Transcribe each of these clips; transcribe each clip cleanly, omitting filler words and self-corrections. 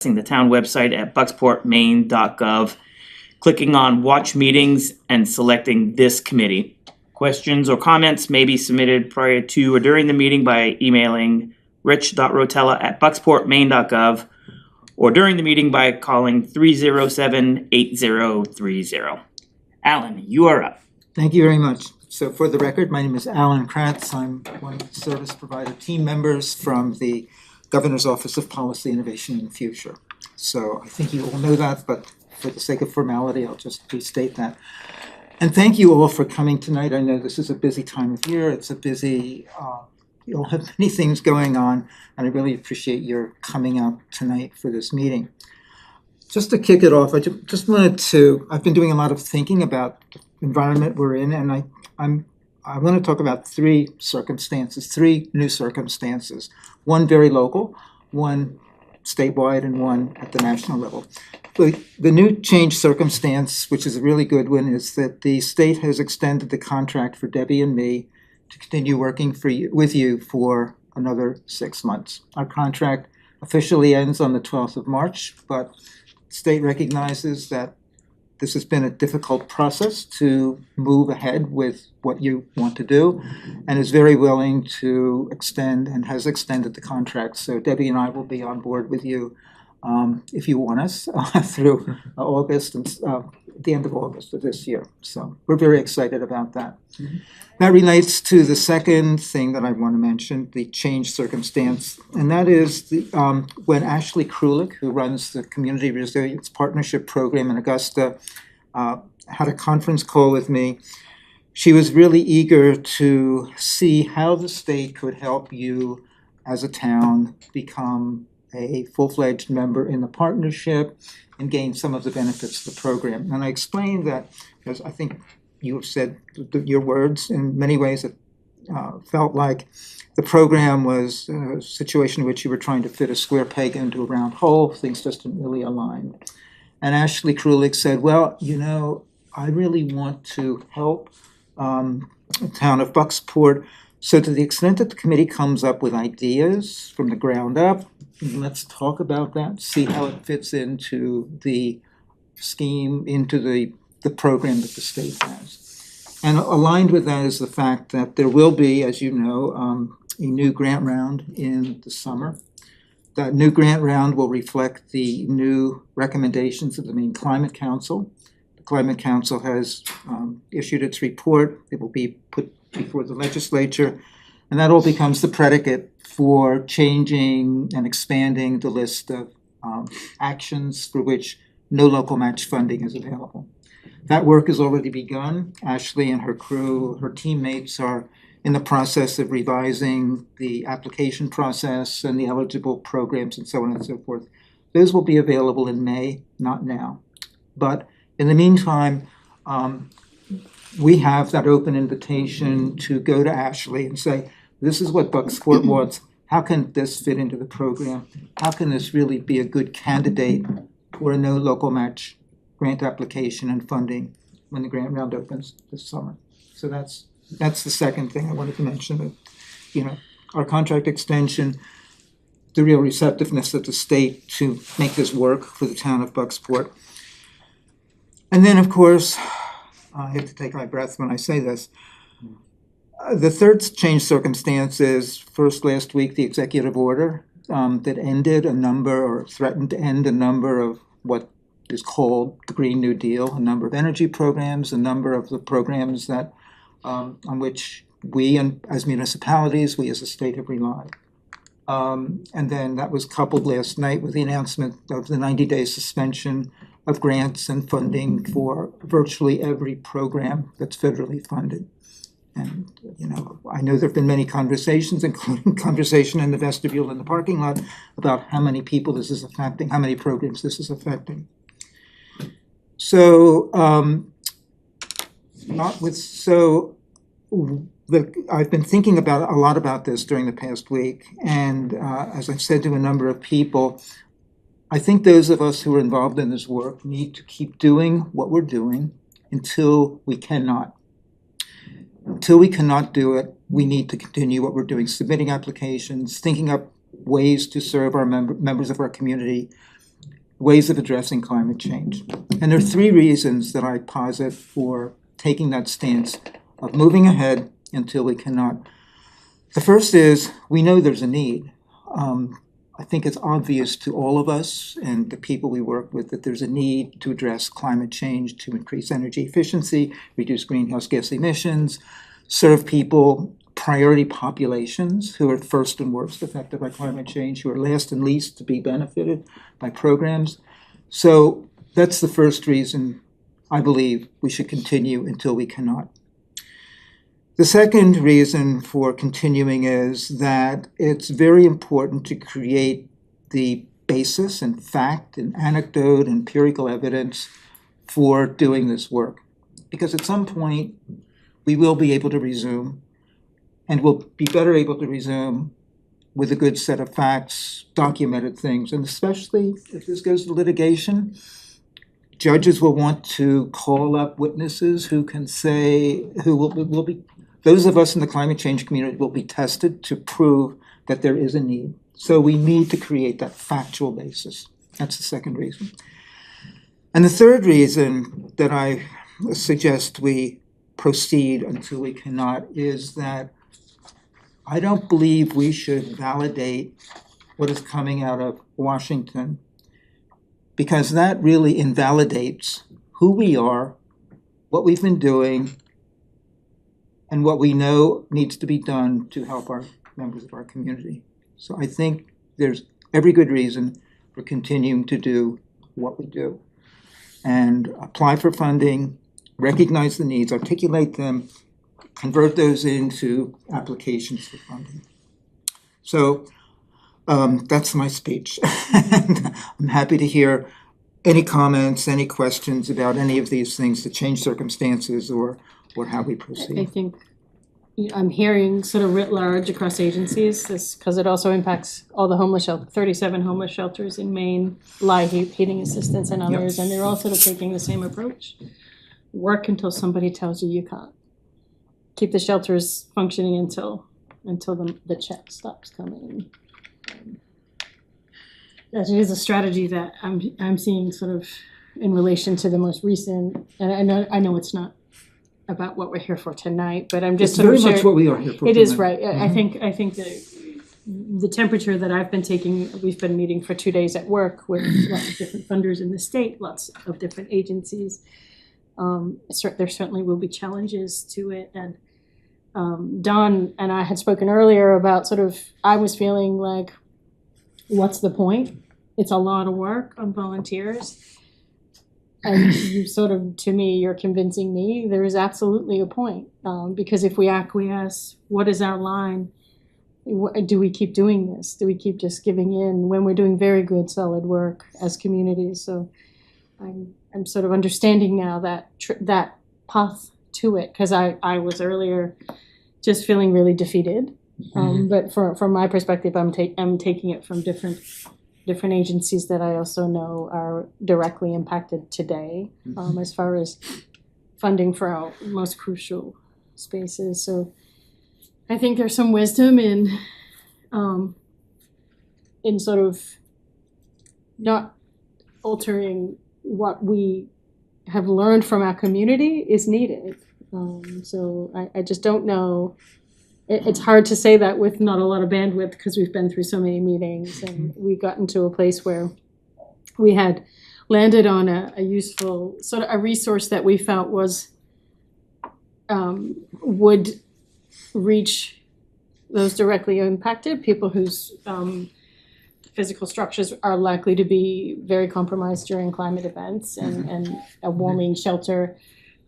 the town website at bucksportmaine.gov, clicking on Watch Meetings and selecting this committee. Questions or comments may be submitted prior to or during the meeting by emailing rich.rotella@bucksportmaine.gov or during the meeting by calling 307-8030. Alan, you are up. Thank you very much. So for the record, my name is Alan Kratz. I'm one of the service provider team members from the Governor's Office of Policy, Innovation and Future. So I think you all know that, but for the sake of formality, I'll just restate that. And thank you all for coming tonight. I know this is a busy time of year. It's a busy, you all have many things going on, and I really appreciate your coming out tonight for this meeting. Just to kick it off, I just wanted to, I've been doing a lot of thinking about the environment we're in, and I want to talk about three new circumstances. One very local, one statewide, and one at the national level. The new change circumstance, which is a really good one, is that the state has extended the contract for Debbie and me to continue working with you for another 6 months. Our contract officially ends on the 12th of March, but the state recognizes that this has been a difficult process to move ahead with what you want to do, and is very willing to extend and has extended the contract. So Debbie and I will be on board with you if you want us through August and the end of August of this year. So we're very excited about that. Mm-hmm. That relates to the second thing that I want to mention, the change circumstance, and that is when Ashley Krulik, who runs the Community Resilience Partnership Program in Augusta, had a conference call with me. She was really eager to see how the state could help you as a town become a full-fledged member in the partnership and gain some of the benefits of the program. And I explained that, as I think you have said your words in many ways, it felt like the program was a situation in which you were trying to fit a square peg into a round hole. Things just didn't really align. And Ashley Krulik said, well, you know, I really want to help the town of Bucksport. So to the extent that the committee comes up with ideas from the ground up, let's talk about that, see how it fits into the scheme, into the program that the state has. And aligned with that is the fact that there will be, as you know, a new grant round in the summer. That new grant round will reflect the new recommendations of the Maine Climate Council. The Climate Council has issued its report. It will be put before the legislature, and that all becomes the predicate for changing and expanding the list of actions for which no local match funding is available. That work has already begun. Ashley and her crew, her teammates, are in the process of revising the application process and the eligible programs and so on and so forth. Those will be available in May, not now. But in the meantime, we have that open invitation to go to Ashley and say, this is what Bucksport wants. How can this fit into the program? How can this really be a good candidate for a no local match grant application and funding when the grant round opens this summer? So that's the second thing I wanted to mention. That, you know, our contract extension, the real receptiveness of the state to make this work for the town of Bucksport. And then, of course, I have to take my breath when I say this. The third change circumstance is, first last week, the executive order that ended a number, or threatened to end a number of what is called the Green New Deal, a number of energy programs, a number of the programs that on which we, and as municipalities, we as a state have relied. And then that was coupled last night with the announcement of the 90-day suspension of grants and funding for virtually every program that's federally funded. And, you know, I know there have been many conversations, including conversation in the vestibule in the parking lot, about how many people this is affecting, how many programs this is affecting. So, I've been thinking a lot about this during the past week, and as I've said to a number of people, I think those of us who are involved in this work need to keep doing what we're doing until we cannot. Until we cannot do it, we need to continue what we're doing, submitting applications, thinking up ways to serve our members of our community, ways of addressing climate change. And there are three reasons that I posit for taking that stance of moving ahead until we cannot. The first is we know there's a need. I think it's obvious to all of us and the people we work with that there's a need to address climate change, to increase energy efficiency, reduce greenhouse gas emissions, serve people, priority populations who are first and worst affected by climate change, who are last and least to be benefited by programs. So that's the first reason I believe we should continue until we cannot. The second reason for continuing is that it's very important to create the basis and fact and anecdote and empirical evidence for doing this work. Because at some point, we will be able to resume, and we'll be better able to resume with a good set of facts, documented things, and especially if this goes to litigation, judges will want to call up witnesses who can say, who will be those of us in the climate change community will be tested to prove that there is a need. So we need to create that factual basis. That's the second reason. And the third reason that I suggest we proceed until we cannot is that I don't believe we should validate what is coming out of Washington, because that really invalidates who we are, what we've been doing, and what we know needs to be done to help our members of our community. So I think there's every good reason for continuing to do what we do and apply for funding, recognize the needs, articulate them, convert those into applications for funding. So that's my speech. I'm happy to hear any comments, any questions about any of these things, to change circumstances or how we proceed. I think I'm hearing sort of writ large across agencies, this because it also impacts all the homeless shelters, 37 homeless shelters in Maine, heating assistance and others, and they're all sort of taking the same approach. Work until somebody tells you can't. Keep the shelters functioning until the check stops coming. That is a strategy that I'm seeing sort of in relation to the most recent, and I know it's not about what we're here for tonight, but I'm just It's sort very of much sharing. what we are here for It tonight. is right. I think the temperature that I've been taking, we've been meeting for 2 days at work with lots of different funders in the state, lots of different agencies. There certainly will be challenges to it, and Don and I had spoken earlier about sort of, I was feeling like, what's the point? It's a lot of work on volunteers. And you sort of, to me, you're convincing me there is absolutely a point. Because if we acquiesce, what is our line? Do we keep doing this? Do we keep just giving in when we're doing very good, solid work as communities? So I'm sort of understanding now that path to it, because I was earlier just feeling really defeated. But from my perspective, I'm taking it from different agencies that I also know are directly impacted today, as far as funding for our most crucial spaces. So I think there's some wisdom in sort of not altering what we have learned from our community is needed. So I just don't know. It's hard to say that with not a lot of bandwidth, because we've been through so many meetings, and we got into a place where we had landed on a useful sort of a resource that we felt was would reach those directly impacted, people whose physical structures are likely to be very compromised during climate events, and a warming shelter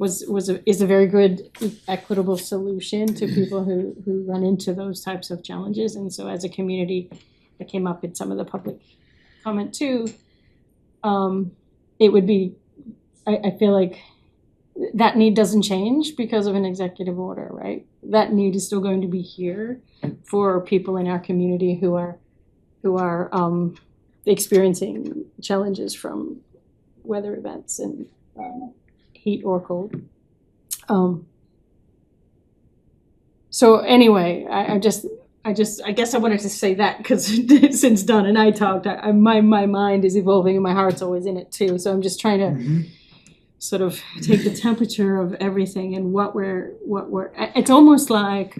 is a very good equitable solution to people who run into those types of challenges. And so as a community, that came up in some of the public comment too, it would be, I feel like that need doesn't change because of an executive order, right? That need is still going to be here for people in our community who are experiencing challenges from weather events and heat or cold. So anyway, I guess I wanted to say that because since Don and I talked, my mind is evolving and my heart's always in it too. So I'm just trying to sort of take the temperature of everything and what we're. It's almost like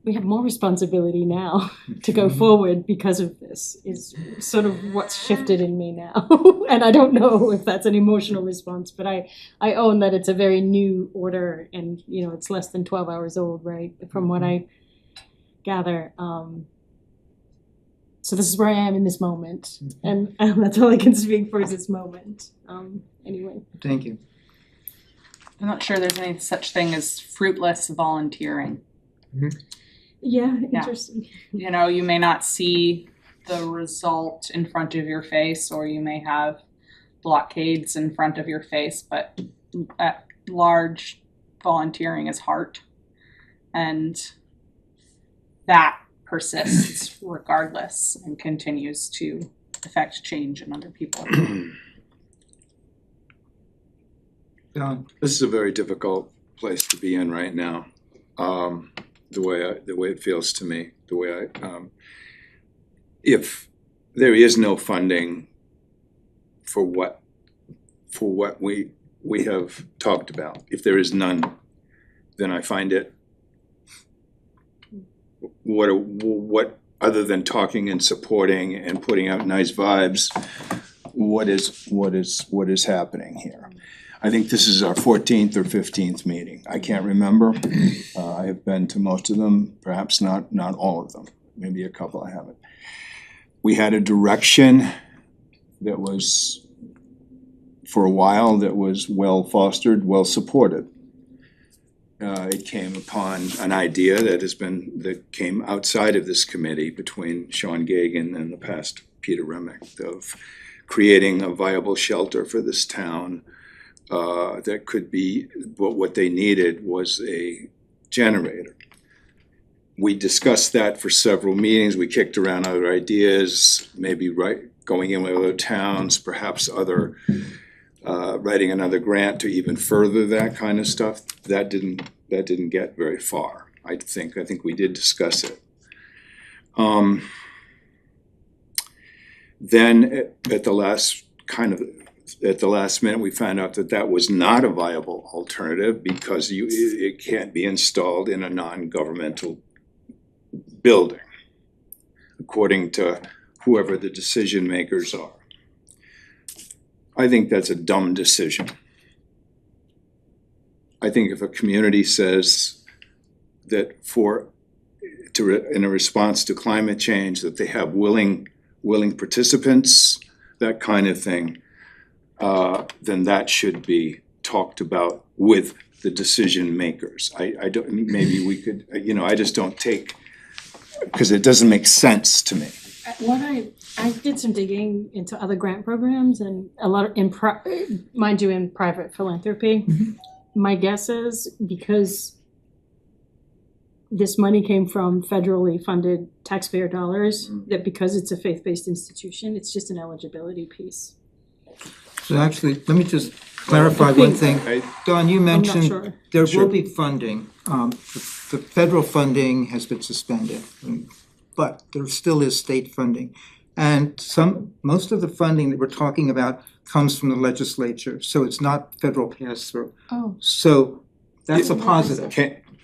we have more responsibility now to go forward because of this. Is sort of what's shifted in me now, and I don't know if that's an emotional response, but I own that it's a very new order, and you know it's less than 12 hours old, right? From what I gather. So this is where I am in this moment, and that's all I can speak for is this moment. Anyway. Thank you. I'm not sure there's any such thing as fruitless volunteering. Yeah, interesting. You know, you may not see the result in front of your face, or you may have blockades in front of your face, but at large, volunteering is heart. And that persists regardless and continues to affect change in other people. Don? This is a very difficult place to be in right now. The way it feels to me, if there is no funding for what we have talked about, if there is none, then I find it what other than talking and supporting and putting out nice vibes, what is happening here? I think this is our 14th or 15th meeting. I can't remember. I have been to most of them, perhaps not all of them. Maybe a couple I haven't. We had a direction that was, for a while, that was well fostered, well supported. It came upon an idea that came outside of this committee between Sean Gagan and the past Peter Remick of creating a viable shelter for this town. That could be, but what they needed was a generator. We discussed that for several meetings. We kicked around other ideas, maybe going in with other towns, perhaps writing another grant to even further that kind of stuff. That didn't get very far. I think we did discuss it. Then at the last minute, we found out that was not a viable alternative because it can't be installed in a non-governmental building, according to whoever the decision makers are. I think that's a dumb decision. I think if a community says that in a response to climate change, that they have willing participants, that kind of thing, then that should be talked about with the decision makers. I don't, maybe we could, I just don't take, because it doesn't make sense to me. What I did some digging into other grant programs and a lot of in private philanthropy. My guess is because this money came from federally funded taxpayer dollars, that because it's a faith-based institution, it's just an eligibility piece. So actually, let me just clarify one thing. Don, you mentioned sure. there Sure. will be funding. The federal funding has been suspended, but there still is state funding. And most of the funding that we're talking about comes from the legislature, so it's not federal pass-through. Oh. So that's a positive.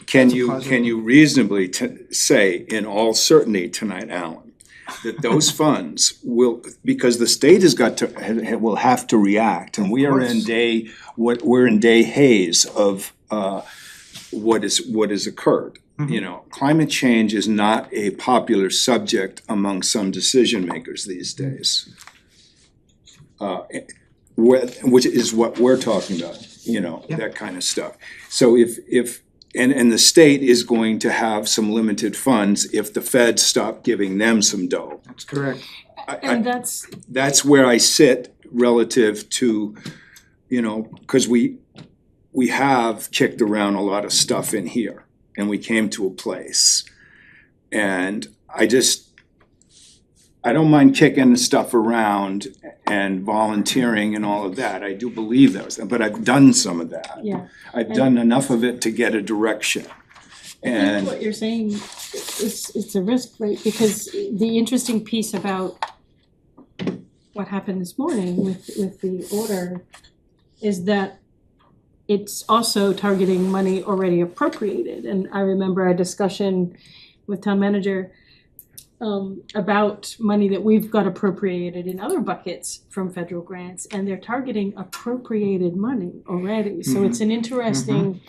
Can you reasonably say in all certainty tonight, Alan, that those funds will, because the state will have to react, and we are in day haze of what has occurred. Climate change is not a popular subject among some decision makers these days. Which is what we're talking about, that kind of stuff. So if the state is going to have some limited funds if the feds stop giving them some dough. That's correct. That's where I sit relative to, because we have kicked around a lot of stuff in here. And we came to a place, and I don't mind kicking stuff around and volunteering and all of that. I do believe those, but I've done some of that. Yeah. I've done enough of it to get a direction. I think And what you're saying, it's a risk, right? Because the interesting piece about what happened this morning with the order is that it's also targeting money already appropriated. And I remember a discussion with town manager about money that we've got appropriated in other buckets from federal grants, and they're targeting appropriated money already. So it's an interesting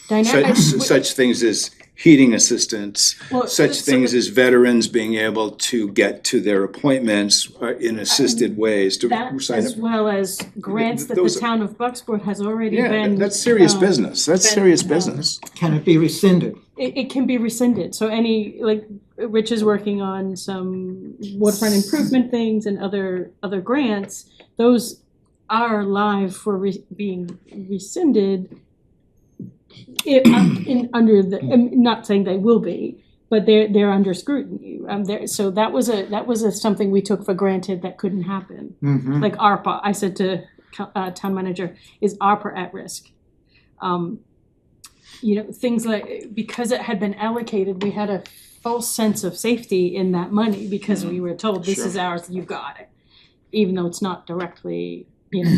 dynamic. such things as heating assistance, Well, such so- things as veterans being able to get to their appointments in assisted ways to That sign as up. well as grants that the Those- town of Bucksport has already Yeah, been. that's serious um, business, that's been, serious um, business. Can it be rescinded? It can be rescinded, so any, like, Rich is working on some waterfront improvement things and other grants. Those are live for being rescinded. Under the, I'm not saying they will be, but they're under scrutiny. So that was something we took for granted that couldn't happen. Mm-hmm. Like ARPA, I said to town manager, is ARPA at risk? Things like, because it had been allocated, we had a false sense of safety in that money because we were told, this is ours, you got it. Even though it's not directly,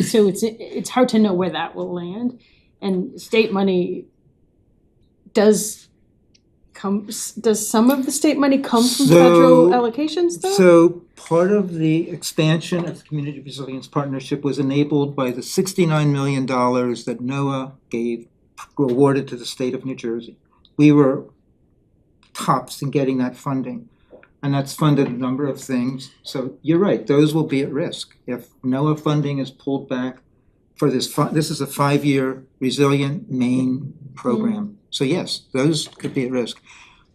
so it's hard to know where that will land. And state money does some of the state money come from federal allocations though? So part of the expansion of the Community Resilience Partnership was enabled by the $69 million that NOAA awarded to the state of New Jersey. We were tops in getting that funding, and that's funded a number of things. So you're right, those will be at risk. If NOAA funding is pulled back for this is a 5-year resilient Maine program. So yes, those could be at risk.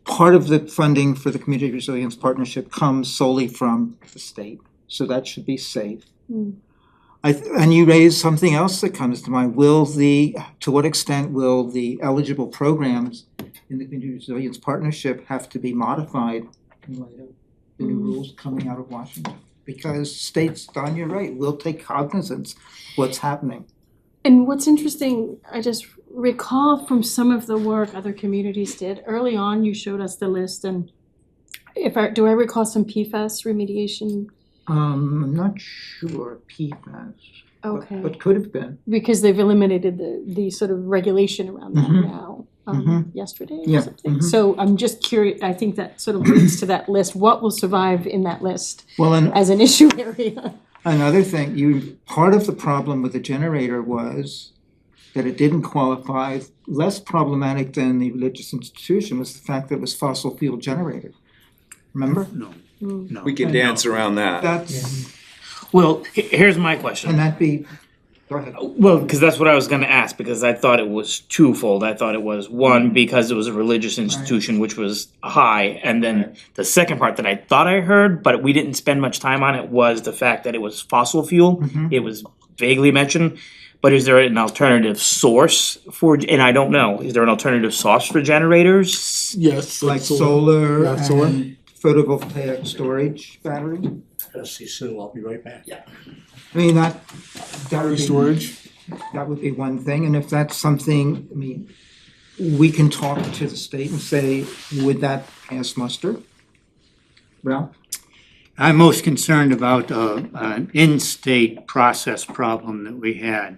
Part of the funding for the Community Resilience Partnership comes solely from the state, so that should be safe. And you raised something else that comes to mind. To what extent will the eligible programs in the Community Resilience Partnership have to be modified in light of the new rules coming out of Washington? Because states, Don, you're right, will take cognizance of what's happening. And what's interesting, I just recall from some of the work other communities did, early on you showed us the list, and do I recall some PFAS remediation? I'm not sure, PFAS, Okay, but could have been. because they've eliminated the sort of regulation around that now, yesterday or Yeah, something. So I'm just curious, I think that sort of leads to that list, what will survive in that list Well, and as an issue area? another thing, part of the problem with the generator was that it didn't qualify. Less problematic than the religious institution was the fact that it was fossil fuel generated. Remember? No. We can dance around that. That's, Well, here's my question. can that be, go ahead. Well, because that's what I was gonna ask, because I thought it was twofold. I thought it was, one, because it was a religious institution, which was high, and then the second part that I thought I heard, but we didn't spend much time on it, was the fact that it was fossil fuel. It was vaguely mentioned, but is there an alternative source for, and I don't know, is there an alternative source for generators? Yes. Like solar Yeah, solar. and photovoltaic storage battery? See Sue, I'll be right back. Yeah. I mean, that would Battery be. storage, That would be one thing, and if that's something, I mean, we can talk to the state and say, would that pass muster? Ralph? I'm most concerned about an in-state process problem that we had.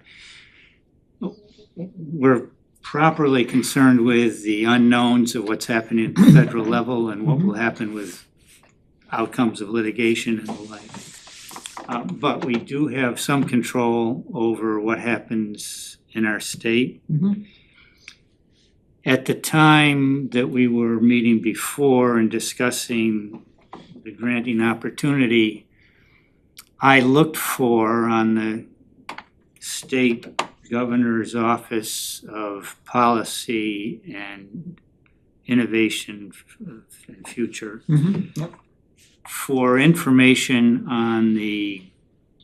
We're properly concerned with the unknowns of what's happening at the federal level and what will happen with outcomes of litigation and the like. But we do have some control over what happens in our state. At the time that we were meeting before and discussing the granting opportunity, I looked for on the state governor's office of policy and innovation and future Yep. for information on the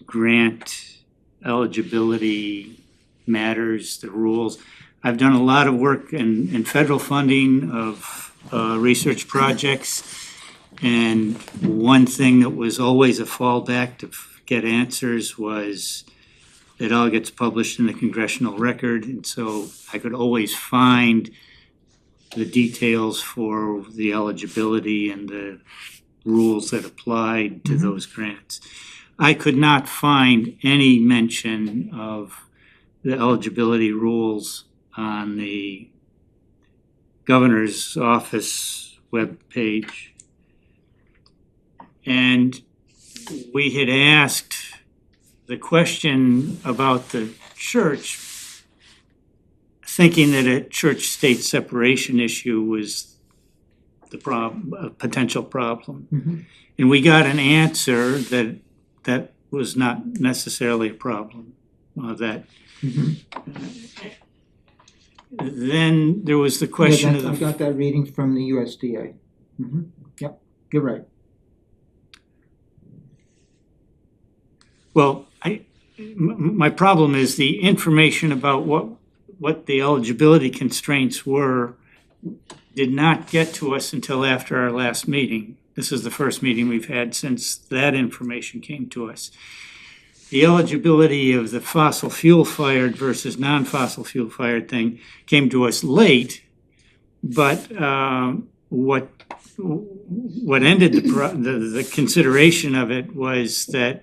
grant eligibility matters, the rules. I've done a lot of work in federal funding of research projects. And one thing that was always a fallback to get answers was it all gets published in the congressional record. And so I could always find the details for the eligibility and the rules that applied to those grants. I could not find any mention of the eligibility rules on the governor's office webpage. And we had asked the question about the church, thinking that a church-state separation issue was the a potential problem. And we got an answer that that was not necessarily a problem, that then there was the question of I the, got that reading from the USDA. Yep, you're right. well, my problem is the information about what the eligibility constraints were did not get to us until after our last meeting. This is the first meeting we've had since that information came to us. The eligibility of the fossil fuel fired versus non-fossil fuel fired thing came to us late, but what ended the consideration of it was that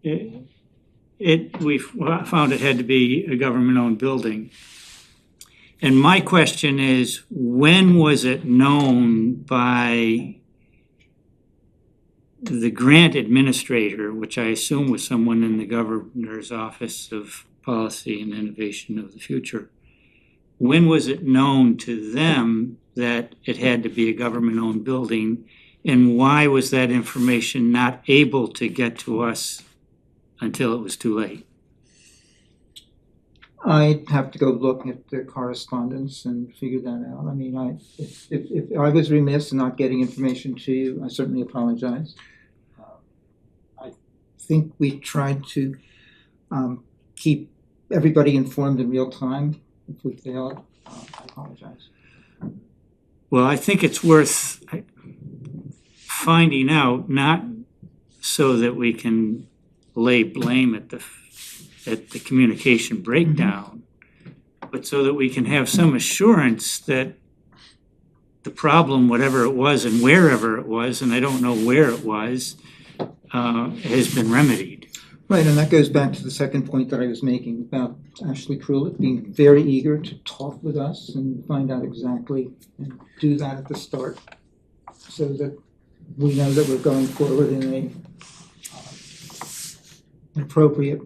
we found it had to be a government-owned building. And my question is, when was it known by the grant administrator, which I assume was someone in the governor's office of policy and innovation of the future, when was it known to them that it had to be a government-owned building? And why was that information not able to get to us until it was too late? I'd have to go look at the correspondence and figure that out. I mean, if I was remiss in not getting information to you, I certainly apologize. I think we tried to keep everybody informed in real time. If we failed, I apologize. Well, I think it's worth finding out, not so that we can lay blame at the communication breakdown, but so that we can have some assurance that the problem, whatever it was and wherever it was, and I don't know where it was, has been remedied. Right, and that goes back to the second point that I was making about Ashley Krulik being very eager to talk with us and find out exactly, and do that at the start, so that we know that we're going forward in a appropriate,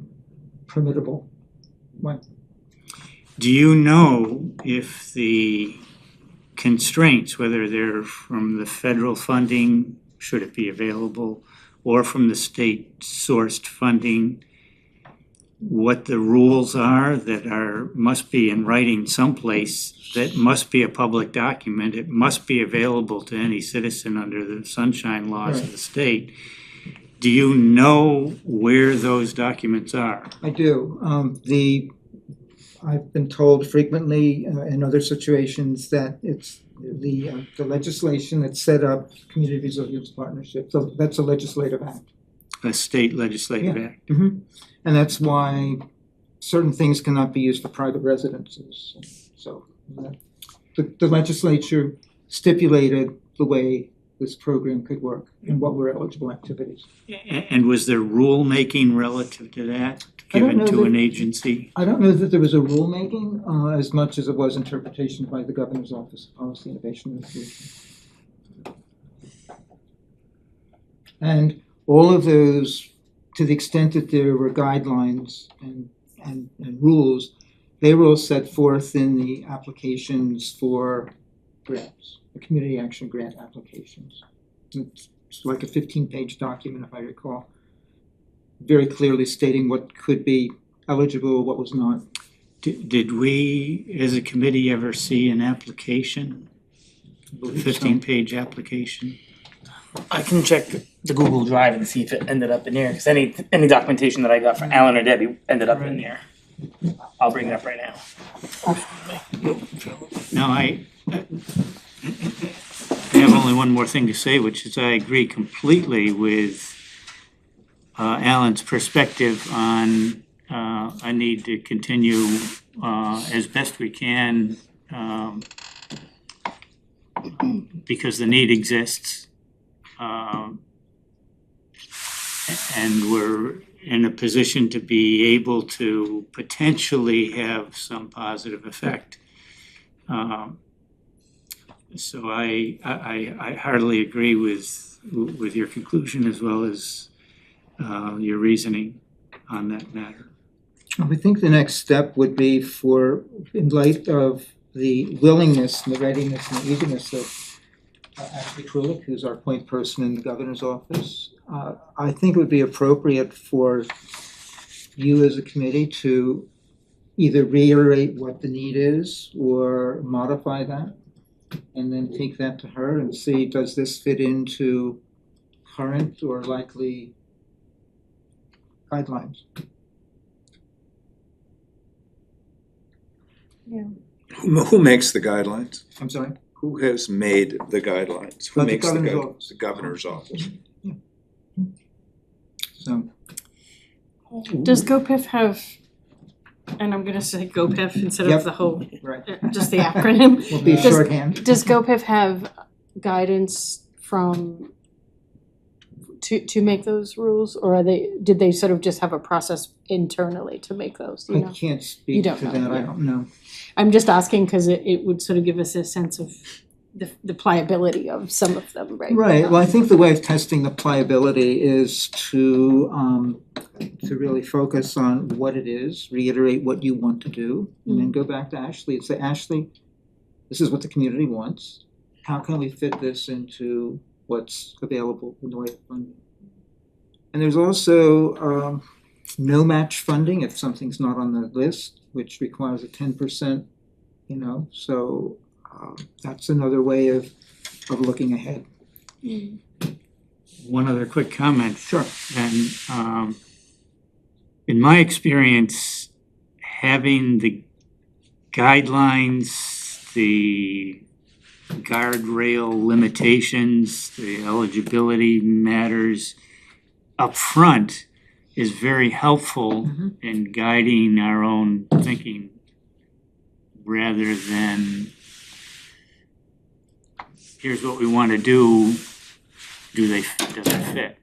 permittable way. Do you know if the constraints, whether they're from the federal funding, should it be available, or from the state sourced funding, what the rules are that must be in writing someplace, that must be a public document, it must be available to any citizen under the sunshine laws of the state? Do you know where those documents are? I do. I've been told frequently in other situations that it's the legislation that set up Community Resilience Partnership. So that's a legislative act. A state legislative act? And that's why certain things cannot be used for private residences. So the legislature stipulated the way this program could work and what were eligible activities. And was there rulemaking relative to that I don't given know to that- an agency? I don't know that there was a rulemaking as much as it was interpretation by the Governor's Office of Policy, Innovation and the Future. And all of those, to the extent that there were guidelines and rules, they were all set forth in the applications for grants, the community action grant applications. It's like a 15-page document, if I recall, very clearly stating what could be eligible, what was not. Did we, as a committee, ever see an application, a 15-page application? I can check the Google Drive and see if it ended up in there, because any documentation that I got from Alan or Debbie ended up in there. I'll bring it up right now. Now, I have only one more thing to say, which is I agree completely with Alan's perspective on a need to continue as best we can because the need exists. And we're in a position to be able to potentially have some positive effect. So I heartily agree with your conclusion as well as your reasoning on that matter. I think the next step would be for, in light of the willingness and the readiness and the eagerness of Ashley Krulik, who's our point person in the governor's office, I think it would be appropriate for you as a committee to either reiterate what the need is or modify that, and then take that to her and see, does this fit into current or likely guidelines? Who makes the guidelines? I'm sorry? Who has made the guidelines? Who The makes the governor's guidelines? office. The governor's office. So, Does GoPIF have, and I'm gonna say GoPIF instead Yep. of the whole, right. just the acronym. Will be Does- shorthand. Does GoPIF have guidance from, to make those rules, or did they sort of just have a process internally to make those, do you I know? can't You speak don't to know, that, I yeah. don't know. I'm just asking because it would sort of give us a sense of the pliability of some of them, right? Right, well, I think the way of testing the pliability is to really focus on what it is, reiterate what you want to do, and then go back to Ashley and say, Ashley, this is what the community wants. How can we fit this into what's available in the way of funding? And there's also no match funding if something's not on the list, which requires a 10%, so that's another way of looking ahead. One other quick comment. Sure. And in my experience, having the guidelines, the guardrail limitations, the eligibility matters up front is very helpful in guiding our own thinking rather than here's what we want to do, does it fit?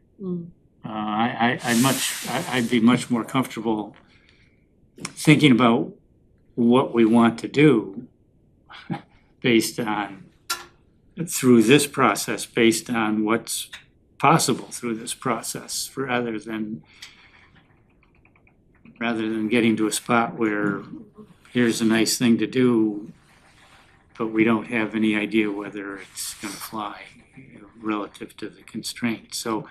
I'd be much more comfortable thinking about what we want to do based on, through this process, based on what's possible through this process, rather than getting to a spot where here's a nice thing to do, but we don't have any idea whether it's gonna fly relative to the constraints. So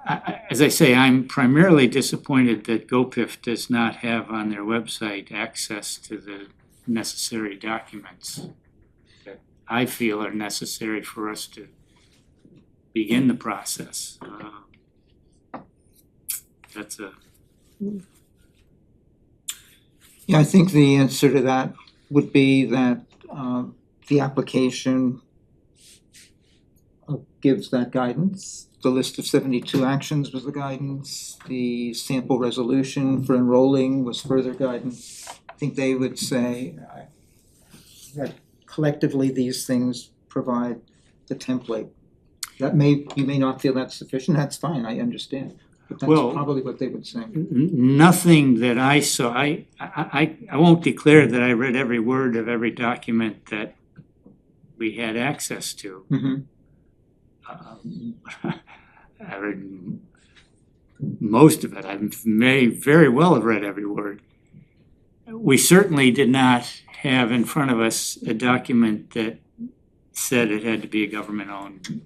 as I say, I'm primarily disappointed that GoPIF does not have on their website access to the necessary documents that I feel are necessary for us to begin the process. That's a Yeah, I think the answer to that would be that the application gives that guidance. The list of 72 actions was the guidance. The sample resolution for enrolling was further guidance. I think they would say that collectively these things provide the template. You may not feel that's sufficient, that's fine, I understand. But that's Well, probably what they would say. nothing that I saw, I won't declare that I read every word of every document that we had access to. I read most of it. I may very well have read every word. We certainly did not have in front of us a document that said it had to be a government-owned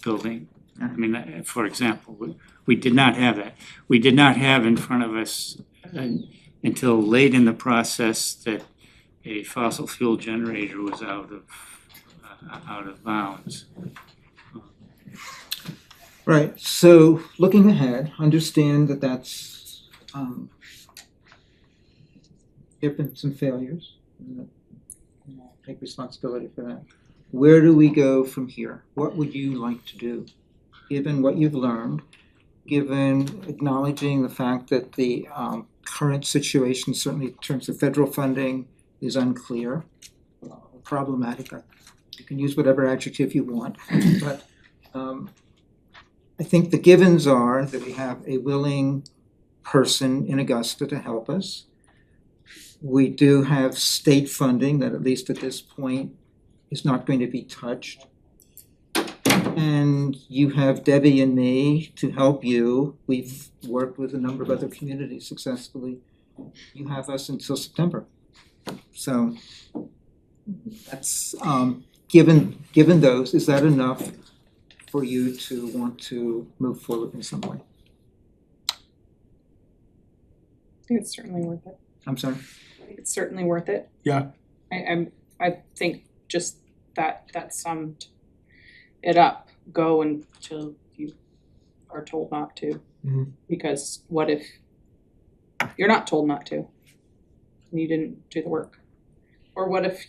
building. I mean, for example, we did not have that. We did not have in front of us until late in the process that a fossil fuel generator was out of bounds. Right, so looking ahead, understand that that's, there've been some failures. And I'll take responsibility for that. Where do we go from here? What would you like to do? Given what you've learned, given acknowledging the fact that the current situation, certainly in terms of federal funding, is unclear, problematic, You can use whatever adjective you want, but I think the givens are that we have a willing person in Augusta to help us. We do have state funding that, at least at this point, is not going to be touched. And you have Debbie and me to help you. We've worked with a number of other communities successfully. You have us until September. So that's, given those, is that enough for you to want to move forward in some way? I think it's certainly worth it. I'm sorry? I think it's certainly worth it. Yeah. I think just that summed it up. Go until you are told not to. Mhm. Because what if you're not told not to? And you didn't do the work? Or what if,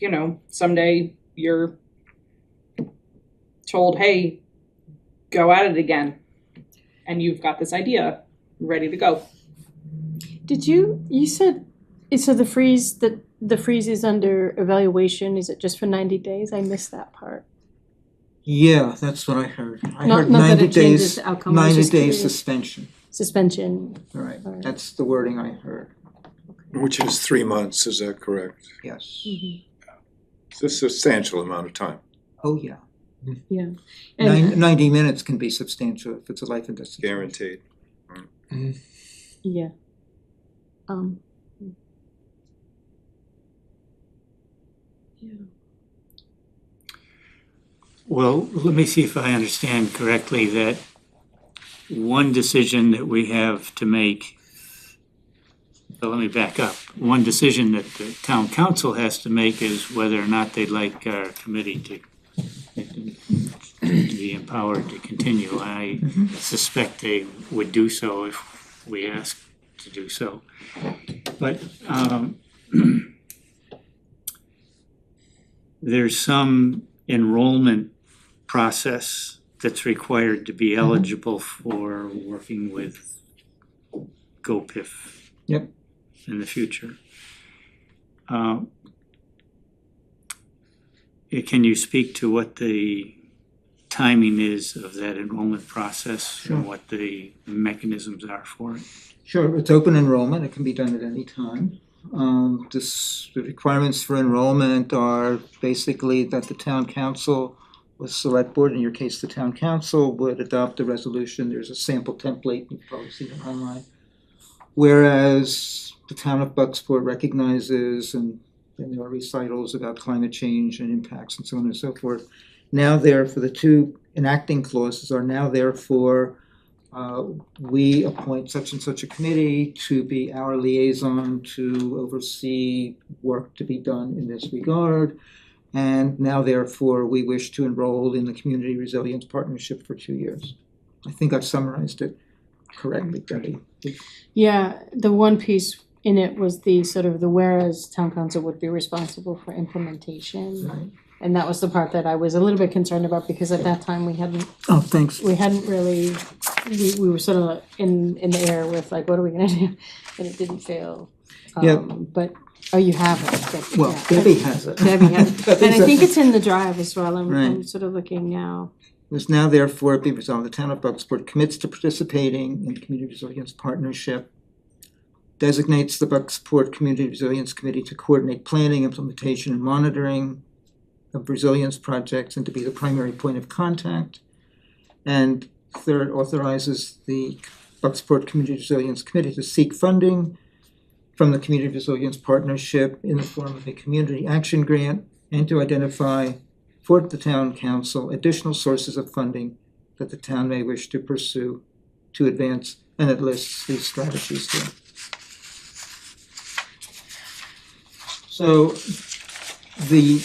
someday you're told, hey, go at it again. And you've got this idea ready to go. You said, so the freeze is under evaluation, is it just for 90 days? I missed that part. Yeah, that's what I heard. I Not- heard not that 90 it changes days, the outcome, I was 90 just days curious. suspension. Suspension, All right, All right. that's the wording I heard, Which is 3 months, is that correct? yes. It's a substantial amount of time. Oh, yeah. yeah. And, 90 minutes can be substantial if it's a life and death situation. Guaranteed. yeah. Yeah. Well, let me see if I understand correctly that one decision that we have to make, so let me back up. One decision that the town council has to make is whether or not they'd like our committee to be empowered to continue. I suspect they would do so if we asked to do so. But there's some enrollment process that's required to be eligible for working with GoPIF. Yep. In the future. Can you speak to what the timing is of that enrollment process Sure. and what the mechanisms are for it? Sure, it's open enrollment, it can be done at any time. The requirements for enrollment are basically that the town council or select board, in your case, the town council, would adopt a resolution. There's a sample template, you've probably seen it online. Whereas the town of Bucksport recognizes, and there are recitals about climate change and impacts and so on and so forth. Now therefore, the two enacting clauses are now therefore, we appoint such and such a committee to be our liaison to oversee work to be done in this regard. And now therefore, we wish to enroll in the Community Resilience Partnership for 2 years. I think I've summarized it correctly, Debbie. Yeah, the one piece in it was the sort of the whereas town council would be responsible for implementation. Right. And that was the part that I was a little bit concerned about because at that time we hadn't really, we were sort of in the air with like, what are we gonna do? And it didn't fail. Yeah. But, you have it. Well, yeah. Debbie has it. Debbie has it. And I think it's in the drive as well. I'm Right. sort of looking now. Is now therefore be resolved, the town of Bucksport commits to participating in the Community Resilience Partnership, designates the Bucksport Community Resilience Committee to coordinate planning, implementation, and monitoring of resilience projects and to be the primary point of contact. And third, authorizes the Bucksport Community Resilience Committee to seek funding from the Community Resilience Partnership in the form of a community action grant and to identify for the town council additional sources of funding that the town may wish to pursue to advance, and it lists these strategies here. So the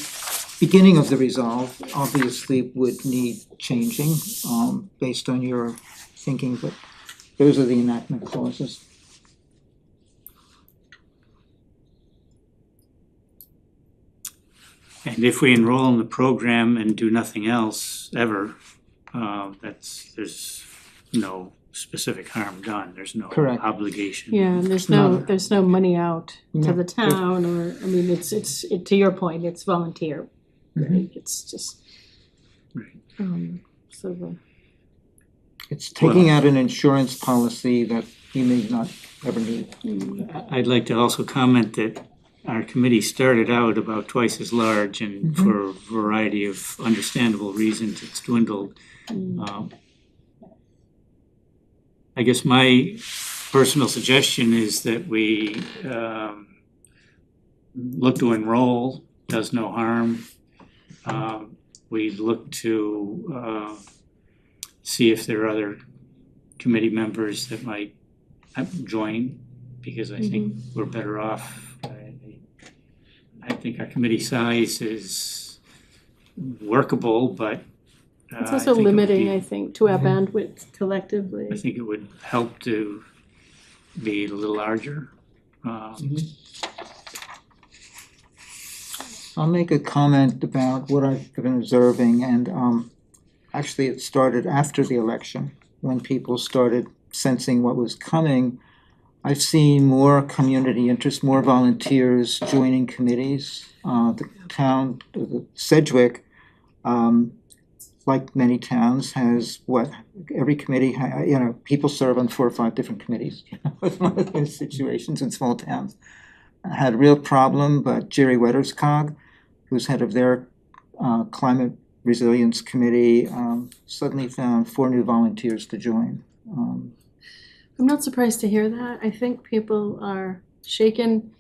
beginning of the resolve obviously would need changing based on your thinking, but those are the enactment clauses. And if we enroll in the program and do nothing else ever, there's no specific harm done, there's no Correct. obligation. Yeah, and there's no money out to No. the town or, I mean, it's to your point, it's volunteer right? It's just Right. sort of a It's taking out an insurance policy that you may not ever need. I'd like to also comment that our committee started out about twice as large, and for a variety of understandable reasons, it's dwindled. I guess my personal suggestion is that we look to enroll, does no harm. We look to see if there are other committee members that might join, because I think we're better off. I think our committee size is workable, but It's I also think it would limiting, be- I think, to our bandwidth collectively. I think it would help to be a little larger. I'll make a comment about what I've been observing, and actually it started after the election, when people started sensing what was coming. I've seen more community interest, more volunteers joining committees. The town, Sedgwick, like many towns, has every committee, people serve on 4 or 5 different committees. It's one of those situations in small towns. I had a real problem, but Jerry Wetterscog, who's head of their climate resilience committee, suddenly found 4 new volunteers to join. I'm not surprised to hear that. I think people are shaken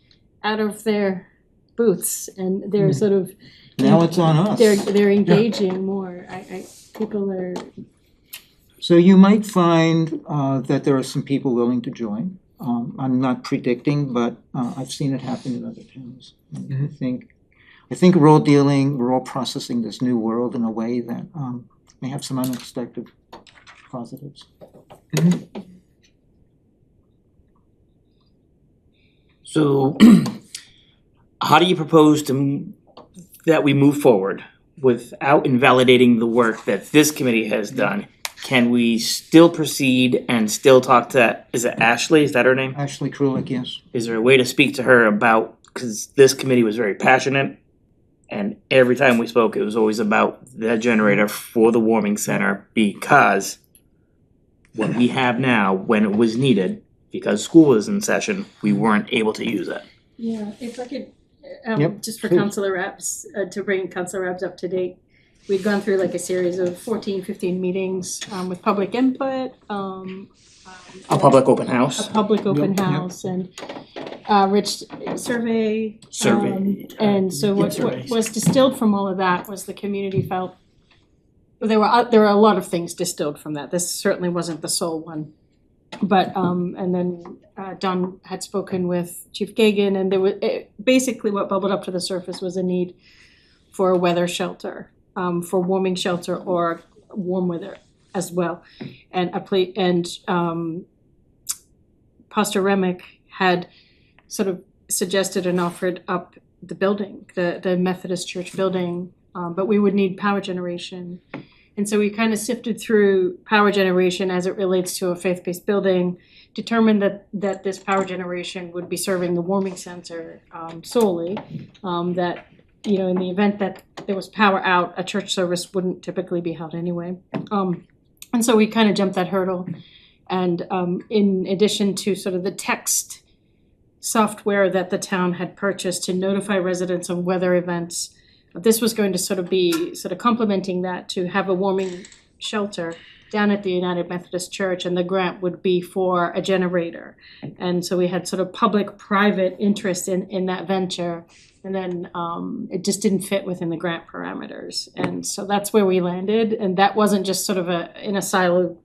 out of their booths and they're sort of Now it's on us. they're engaging more. People are So you might find that there are some people willing to join. I'm not predicting, but I've seen it happen in other towns. I think we're all processing this new world in a way that may have some unexpected positives. So, how do you propose that we move forward without invalidating the work that this committee has done? Can we still proceed and still talk to, is it Ashley, is that her name? Ashley Krulik, yes. Is there a way to speak to her about, because this committee was very passionate, and every time we spoke, it was always about the generator for the warming center, because what we have now, when it was needed, because school was in session, we weren't able to use it. Yeah, if I could, Yep, just for please. Councilor Raps, to bring Councilor Raps up to date, we'd gone through like a series of 14, 15 meetings with public input, A public open house. a public open Yep, yep. house and rich survey. Survey, And so what surveys. was distilled from all of that was the community felt, there were a lot of things distilled from that. This certainly wasn't the sole one. But, and then Don had spoken with Chief Gagan, and there was, basically what bubbled up to the surface was a need for a weather shelter, for warming shelter or warm weather as well. And Pastor Remick had sort of suggested and offered up the building, the Methodist Church building, but we would need power generation. And so we kind of sifted through power generation as it relates to a faith-based building, determined that this power generation would be serving the warming center solely, that, you know, in the event that there was power out, a church service wouldn't typically be held anyway. And so we kind of jumped that hurdle. And in addition to sort of the text software that the town had purchased to notify residents of weather events, this was going to sort of be complementing that, to have a warming shelter down at the United Methodist Church, and the grant would be for a generator. And so we had sort of public-private interest in that venture, and then it just didn't fit within the grant parameters. And so that's where we landed, and that wasn't just sort of in a siloed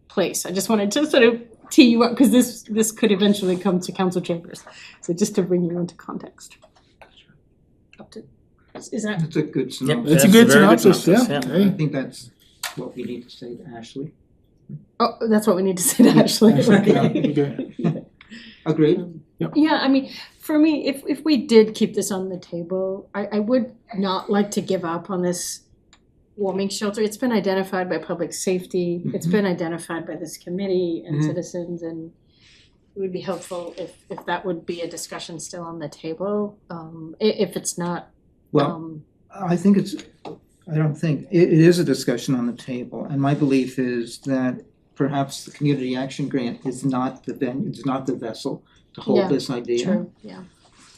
place. I just wanted to sort of tee you up, because this could eventually come to council chambers. So just to bring you into context. Is that? That's a good Yep, synopsis. It's a good very synopsis, yeah. I Hey. think that's what we need to say to Ashley. Oh, that's what we need to say to Ashley. Okay. Agreed? Yeah, I mean, for me, if we did keep this on the table, I would not like to give up on this warming shelter. It's been identified by public safety. It's been identified by this committee and citizens, and it would be helpful if that would be a discussion still on the table. If it's not, Well, I think it is a discussion on the table, and my belief is that perhaps the community action grant is not the vessel to Yeah, hold this idea. True, yeah.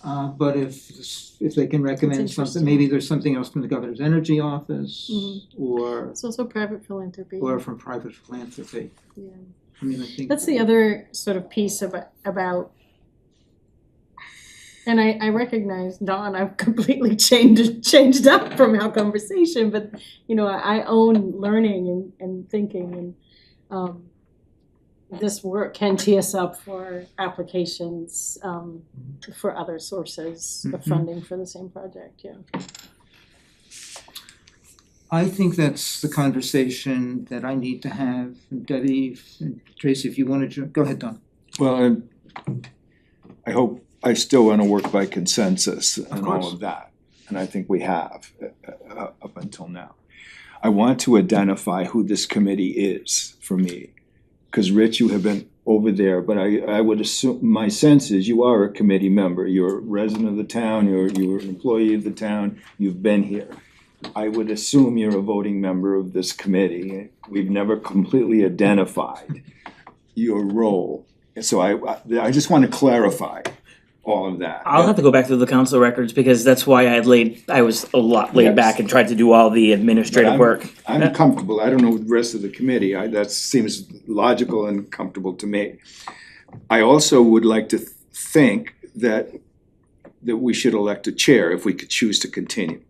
But if they can recommend That's something, interesting. maybe there's something else from the governor's energy office or It's also private philanthropy. from private philanthropy. Yeah. I mean, I think. That's the other sort of piece about and I recognize, Dawn, I've completely changed up from our conversation, but you know, I own learning and thinking and this work can tee us up for applications for other sources of Mhm. funding for the same project, yeah. I think that's the conversation that I need to have. And Debbie and Tracy, if you wanted to, go ahead, Don. Well, I hope, I still wanna work by consensus and all course. of that, and I think we have up until now. I want to identify who this committee is for me, cause Rich, you have been over there, but I would assume, my sense is you are a committee member, you're a resident of the town, you're an employee of the town, you've been here. I would assume you're a voting member of this committee. We've never completely identified your role. So I just want to clarify all of that. I'll have to go back through the council records because that's why I was a lot laid Yes. back and tried to do all the administrative But work. I'm comfortable, I don't know the rest of the committee, that seems logical and comfortable to me. I also would like to think that we should elect a chair if we could choose to continue.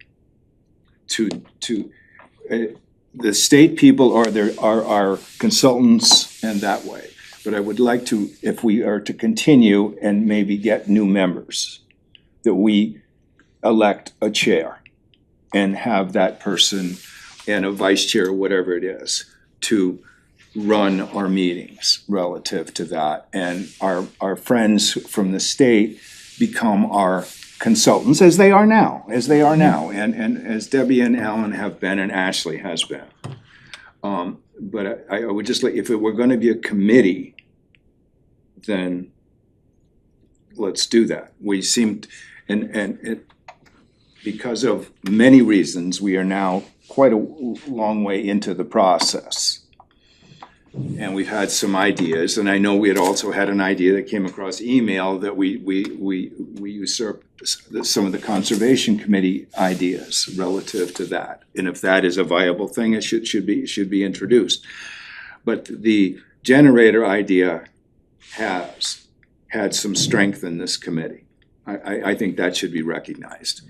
The state people are consultants and that way. But I would like to, if we are to continue and maybe get new members, that we elect a chair and have that person and a vice chair, or whatever it is, to run our meetings relative to that. And our friends from the state become our consultants, as they are now, and as Debbie and Alan have been and Ashley has been. But I would just like, if it were gonna be a committee, then let's do that. We seemed, and it, because of many reasons, we are now quite a long way into the process. And we've had some ideas, and I know we had also had an idea that came across email that we usurped some of the conservation committee ideas relative to that. And if that is a viable thing, it should be introduced. But the generator idea has had some strength in this committee. I think that should be recognized.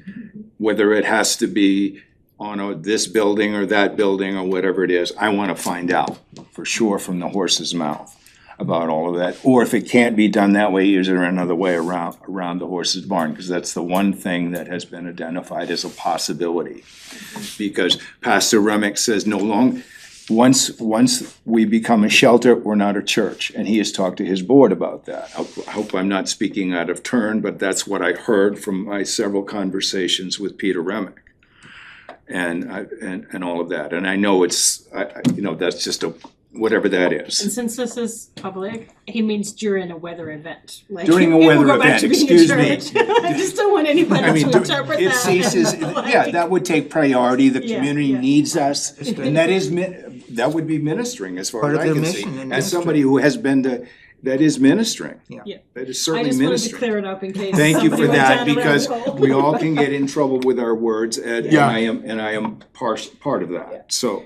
Whether it has to be on this building or that building or whatever it is, I wanna find out for sure from the horse's mouth about all of that. Or if it can't be done that way, is there another way around the horse's barn? Because that's the one thing that has been identified as a possibility. Because Pastor Remick says once we become a shelter, we're not a church, and he has talked to his board about that. I hope I'm not speaking out of turn, but that's what I heard from my several conversations with Peter Remick. And all of that, and I know it's, that's just whatever that And is. since this is public, he means during a weather event, like. During a it will weather go back event, to being a excuse me. church. I just don't want I anybody mean, to interpret that. it ceases, yeah, that would take priority, the Yeah, community yeah. needs us, and that would be ministering as far Part as of I their can see. mission and As somebody who has been to, that is ministering. Yeah. Yeah. That is I certainly just wanted to ministering. clear it up in case Thank you somebody for went that, down a because rabbit hole. we all can get in trouble with our words, and Yeah. I am part of that. So,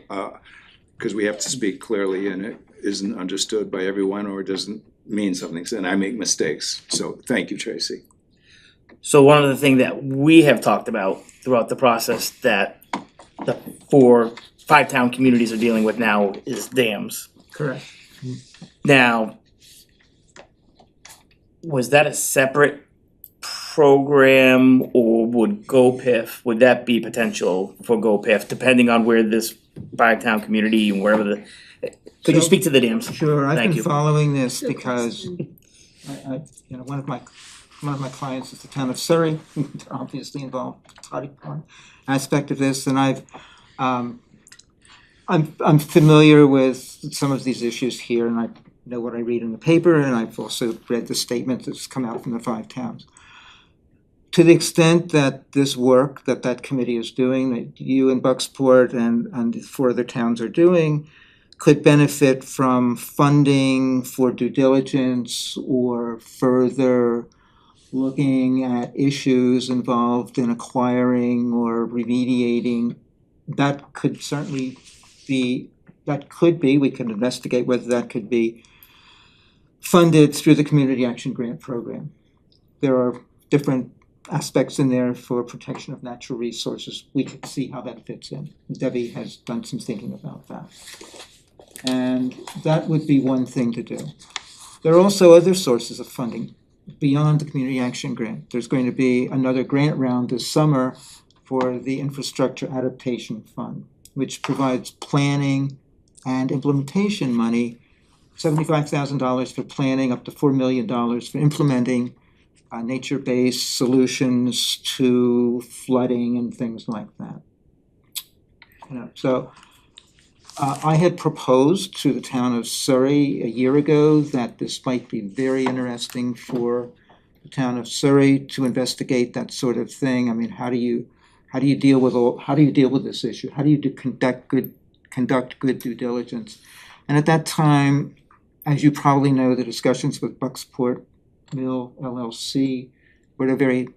cause we have to speak clearly, and it isn't understood by everyone, or it doesn't mean something, and I make mistakes. So, thank you, Tracy. So one of the things that we have talked about throughout the process that the 5 town communities are dealing with now is dams. Correct. Now, was that a separate program, or would would that be potential for GoPIF, depending on where this 5 town community and wherever could you So- speak to the dams? Sure, I've Thank been you. following this Good because question. one of my clients is the town of Surrey. They're obviously involved with the Toddy Pond aspect of this, and I'm familiar with some of these issues here, and I know what I read in the paper, and I've also read the statement that's come out from the 5 towns. to the extent that this work that committee is doing, that you and Bucksport and the 4 other towns are doing, could benefit from funding for due diligence or further looking at issues involved in acquiring or remediating, that could certainly be, we can investigate whether that could be funded through the Community Action Grant Program. There are different aspects in there for protection of natural resources. We could see how that fits in. Debbie has done some thinking about that. And that would be one thing to do. There are also other sources of funding beyond the Community Action Grant. There's going to be another grant round this summer for the Infrastructure Adaptation Fund, which provides planning and implementation money, $75,000 for planning, up to $4 million for implementing nature-based solutions to flooding and things like that. So I had proposed to the town of Surrey a year ago that this might be very interesting for the town of Surrey to investigate that sort of thing. I mean, how do you deal with this issue? How do you conduct good due diligence? And at that time, as you probably know, the discussions with Bucksport Mill LLC were at a very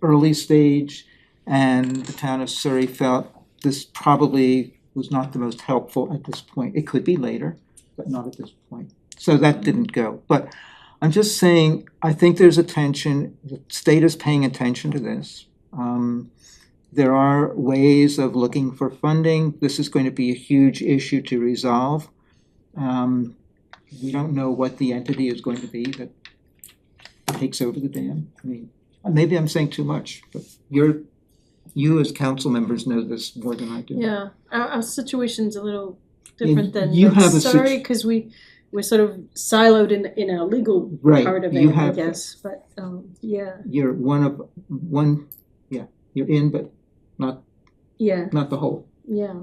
early stage, and the town of Surrey felt this probably was not the most helpful at this point. It could be later, but not at this point. So that didn't go. But I'm just saying, I think there's attention, the state is paying attention to this. There are ways of looking for funding. This is going to be a huge issue to resolve. We don't know what the entity is going to be that takes over the dam. I mean, maybe I'm saying too much, but you as council members know this more than I do. Yeah, our situation's a little different than You have a sorry, because we're sort of siloed in a legal Right, part of you it, I have- guess, but yeah, You're you're in, but yeah, not the whole. yeah.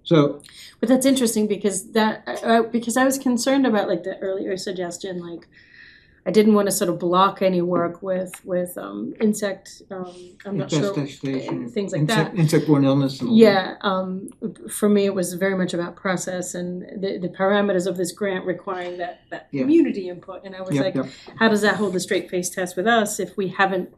So, But that's interesting because because I was concerned about like the earlier suggestion, like I didn't want to sort of block any work with insect, I'm not sure, infestation, things like that. insect-borne illness and all that. Yeah, for me, it was very much about process and the parameters of this grant requiring that Yeah. community input. And I was like, Yep. how does that hold a straight face test with us if we haven't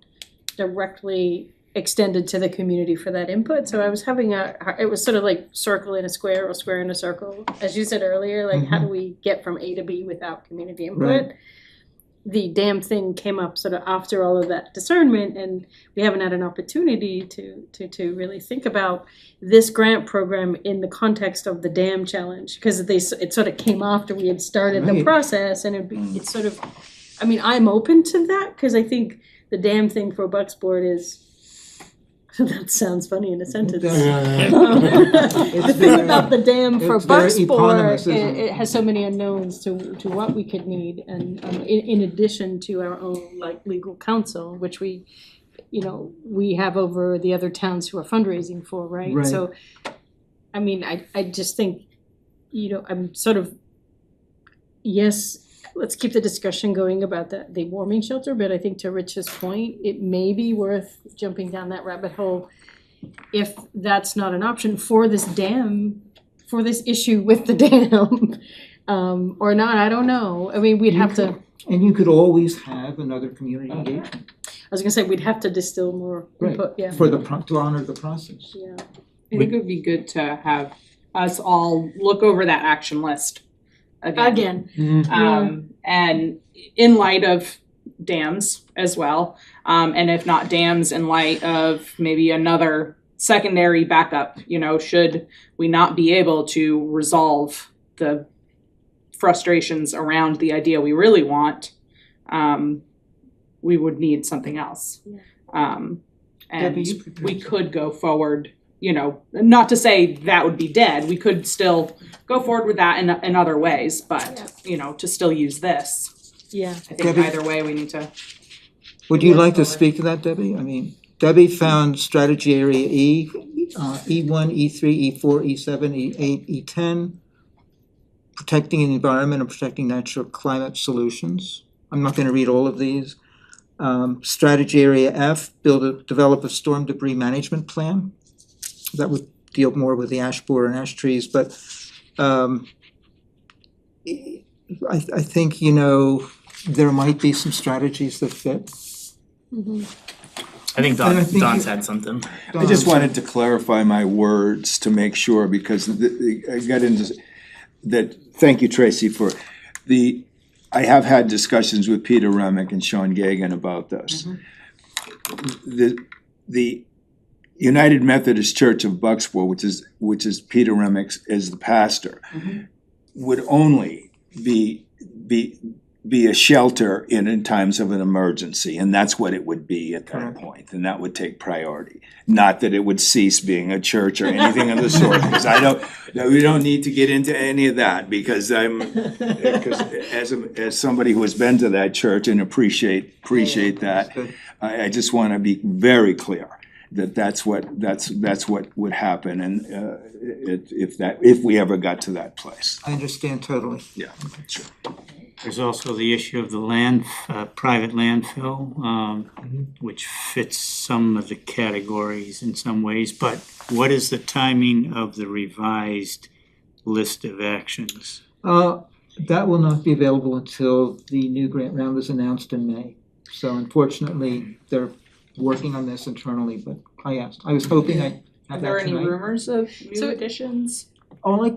directly extended to the community for that input? So I was having it was sort of like circle in a square or square in a circle. As you said earlier, like how do we get from A to B without community input? Right. The damn thing came up sort of after all of that discernment, and we haven't had an opportunity to really think about this grant program in the context of the dam challenge, because it sort of came after we had started the Right. process, and it's sort of, I mean, I'm open to that, because I think the dam thing for Bucksport is, that sounds funny in a sentence. The thing about the dam for It's very Bucksport, eponymous, isn't it? it has so many unknowns to what we could need, and in addition to our own like legal counsel, which we have over the other towns who are fundraising for, right? Right. So, I mean, I just think, I'm sort of, yes, let's keep the discussion going about the warming shelter, but I think to Rich's point, it may be worth jumping down that rabbit hole if that's not an option for this dam, for this issue with the dam, or not, I don't know. I mean, we'd have to, And you could always have another community engagement I was gonna say, we'd have to distill more Right. input, yeah, for to honor the process. yeah. I think it would be good to have us all look over that action list again. And in light of dams as well, and if not dams, in light of maybe another secondary backup, should we not be able to resolve the frustrations around the idea we really want, we would need something else. And Debbie, you prepared we could go forward, not to say that would be dead, we could still go forward with that in other ways, but, to still use this. Yeah, I think Debbie? either way, we need to. Would you work like to over. speak to that, Debbie? I mean, Debbie found strategy area E, E1, E3, E4, E7, E8, E10, protecting the environment and protecting natural climate solutions. I'm not gonna read all of these. Strategy area F, develop a storm debris management plan. That would deal more with the ash borer and ash trees, but I think, there might be some strategies that fit. I think And I think Don's you- had something. I just wanted to clarify my words to make sure, because I got into that, thank you, Tracy, for I have had discussions with Peter Remick and Sean Gagan about this. The United Methodist Church of Bucksport, which is Peter Remick as the pastor, would only be a shelter in times of an emergency, and that's what it would be at that Correct. point, and that would take priority. Not that it would cease being a church or anything of the sort, because we don't need to get into any of that, because as somebody who has been to that church and appreciate that, I just wanna be very clear that that's what would happen, and if we ever got to that place. I understand totally. Yeah, sure. There's also the issue of the private landfill, which fits some of the categories in some ways, but what is the timing of the revised list of actions? That will not be available until the new grant round is announced in May. So unfortunately, they're working on this internally, but I was hoping I'd Are have there that any tonight. rumors of new So- additions? Only,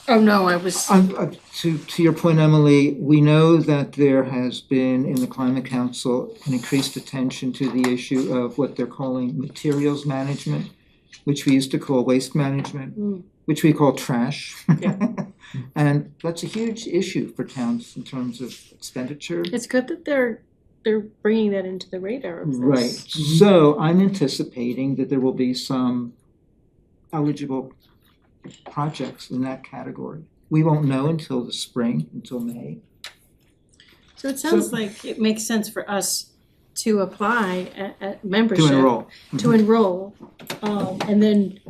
Oh, no, I was, to your point, Emily, we know that there has been in the Climate Council an increased attention to the issue of what they're calling materials management, which we used to call waste management, which we call trash. And that's a huge issue for towns in terms of expenditure. it's good that they're bringing that into the radar of this. Right, so I'm anticipating that there will be some eligible projects in that category. We won't know until the spring, until May. So it sounds like it makes sense for us to apply at membership. To enroll. To enroll, and then,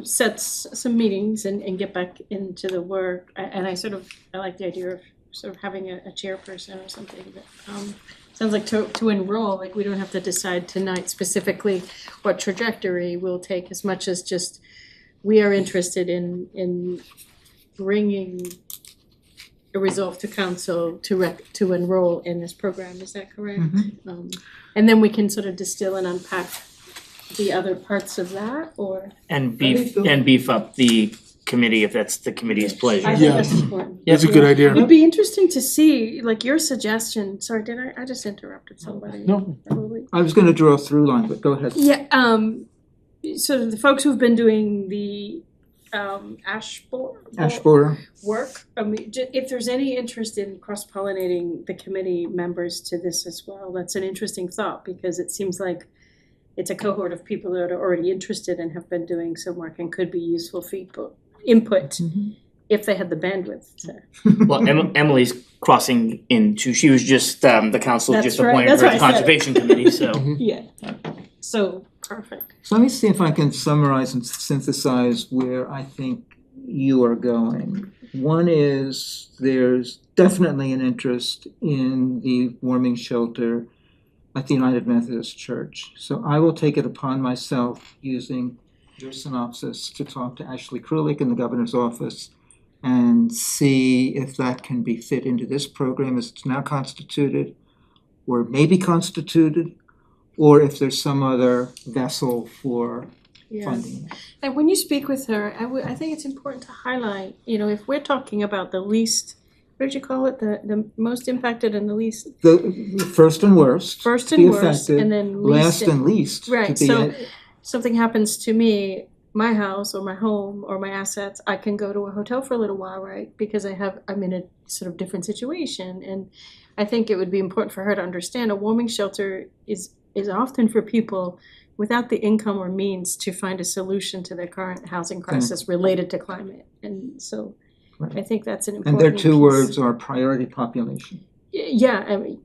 set some meetings and get back into the work. And I like the idea of sort of having a chairperson or something that, sounds like to enroll, like we don't have to decide tonight specifically what trajectory we'll take as much as just we are interested in bringing a resolve to council to enroll in this program, is that correct? And then we can sort of distill and unpack the other parts of that, or? And beef up the committee if that's the committee's pleasure. I think that's important. That's a good idea. It'd be interesting to see, like, your suggestion, sorry, did I just interrupted somebody? No. Probably. I was gonna draw a through line, but go ahead. Yeah, so the folks who've been doing the ash Borer. work, I mean, if there's any interest in cross-pollinating the committee members to this as well, that's an interesting thought, because it seems like it's a cohort of people that are already interested and have been doing some work and could be useful input if they had the bandwidth to. Well, Emily's crossing into, she was just, the council That's just right, appointed that's her why to I said it. conservation committee, so. Yeah, so, perfect. So let me see if I can summarize and synthesize where I think you are going. One is there's definitely an interest in the warming shelter at the United Methodist Church. So I will take it upon myself, using your synopsis, to talk to Ashley Krulik in the governor's office and see if that can be fit into this program as it's now constituted, or maybe constituted, or if there's some other vessel for Yeah. funding. And when you speak with her, I think it's important to highlight, if we're talking about the least, what did you call it, the most impacted and the least, The first and worst. first to be and worst, affected, and then last and least to Right, be so it. something happens to me, my house or my home or my assets, I can go to a hotel for a little while, right? Because I'm in a sort of different situation, and I think it would be important for her to understand a warming shelter is often for people without the income or means to find a solution to their current housing crisis related to climate, and so Right. I think that's an And important their two piece. words are priority population. Yeah, I mean,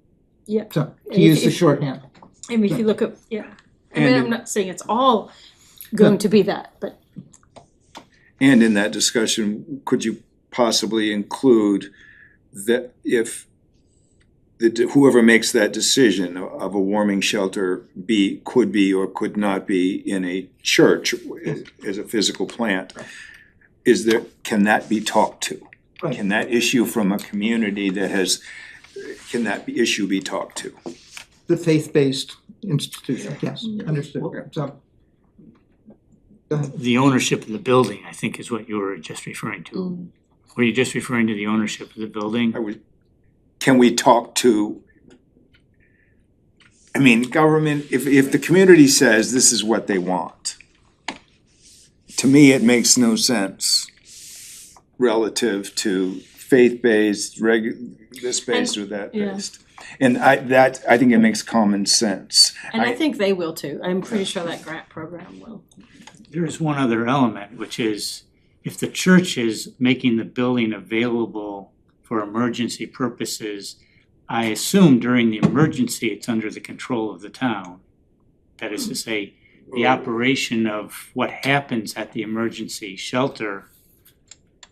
yeah. So to And use if- the shorthand. I mean, if you look at, I mean, And- I'm not saying it's all going to be that, but And in that discussion, could you possibly include that if whoever makes that decision of a warming shelter could be or could not be in a church as a physical plant, can that be talked to? Right. Can that issue from a community can that issue be talked to? The faith-based institution, yes, understood. So, go ahead. The ownership of the building, I think, is what you were just referring to. Were you just referring to the ownership of the building? Can we talk to, I mean, government, if the community says this is what they want, to me, it makes no sense relative to faith-based, this based or that yeah. based. And I think it makes common sense. And I think they will too. I'm pretty sure that grant program will. There is one other element, which is if the church is making the building available for emergency purposes, I assume during the emergency, it's under the control of the town. That is to say, the operation of what happens at the emergency shelter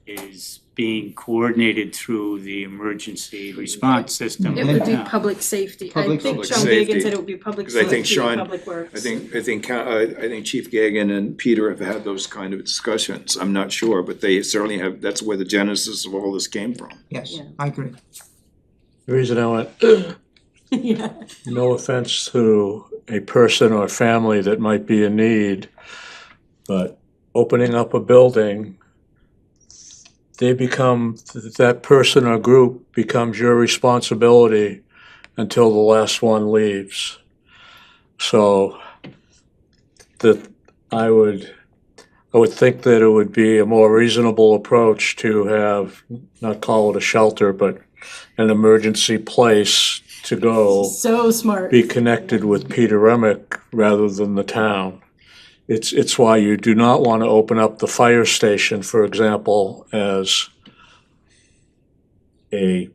is being coordinated through the emergency response system. It of the would be town. public safety. I Public think safety. Sean Gagan said it would be public 'Cause I think safety, Sean- public works. I think Chief Gagan and Peter have had those kind of discussions. I'm not sure, but they certainly have, that's where the genesis of all this came from. Yes, Yeah. I agree. The reason I went, Yeah. no offense to a person or family that might be in need, but opening up a building, that person or group becomes your responsibility until the last one leaves. So I would think that it would be a more reasonable approach to have, not call it a shelter, but an emergency place to go, So smart. be connected with Peter Remick rather than the town. It's why you do not want to open up the fire station, for example, as a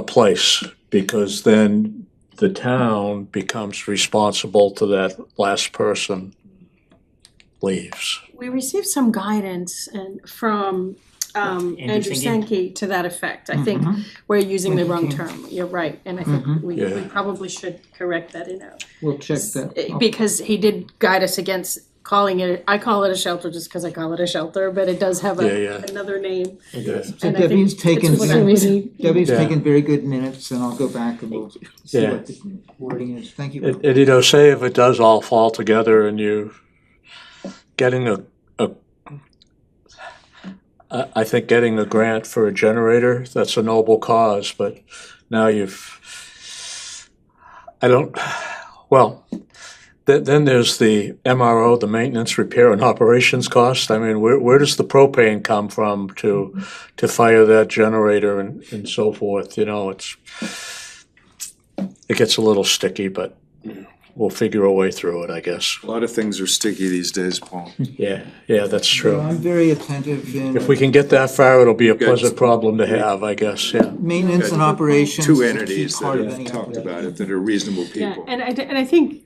place, because then the town becomes responsible to that last person leaves. We received some guidance from Andrew Andrew Sankey to that effect. I think we're using the wrong term. You're right, and I think we Yeah. probably should correct that in We'll check that. because he did guide us against calling it, I call it a shelter just because I call it a shelter, but it does have Yeah. another name. Okay. So And I think Debbie's taken, it's what we need. Debbie's Yeah. taken very good minutes, and I'll go back and we'll see Yeah. what the wording is. Thank you. And say if it does all fall together and you getting I think getting a grant for a generator, that's a noble cause, but now then there's the MRO, the maintenance, repair and operations cost. I mean, where does the propane come from to fire that generator and so forth, it gets a little sticky, but we'll figure a way through it, I guess. A lot of things are sticky these days, Paul. Yeah, that's So true. I'm very attentive in If we can get that far, it'll be a pleasant problem to have, I guess, yeah. maintenance and operations. Two is a key entities that part of have any talked operation. about it that are reasonable Yeah, people. and I think,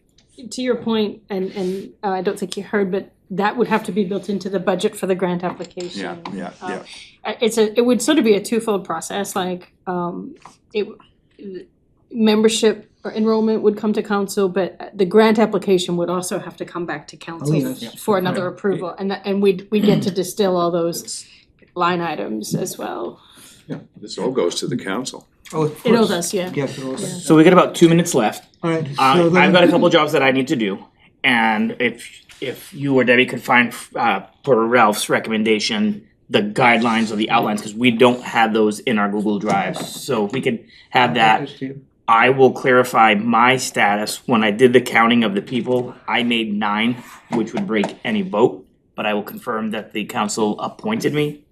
to your point, and I don't think you heard, but that would have to be built into the budget for the grant application. Yeah. It would sort of be a twofold process, membership or enrollment would come to council, but the grant application would also have to come back to council yes. for another approval, and we get to distill all those line items as well. This all goes to the council. Oh, of It all course. does, yeah. Yes, it all does. So we got about 2 minutes left. All right. I've got a couple jobs that I need to do, and if you or Debbie could find for Ralph's recommendation, the guidelines or the outlines, because we don't have those in our Google Drives, so if we could have that. I will clarify my status. When I did the counting of the people, I made 9, which would break any vote, but I will confirm that the council appointed me.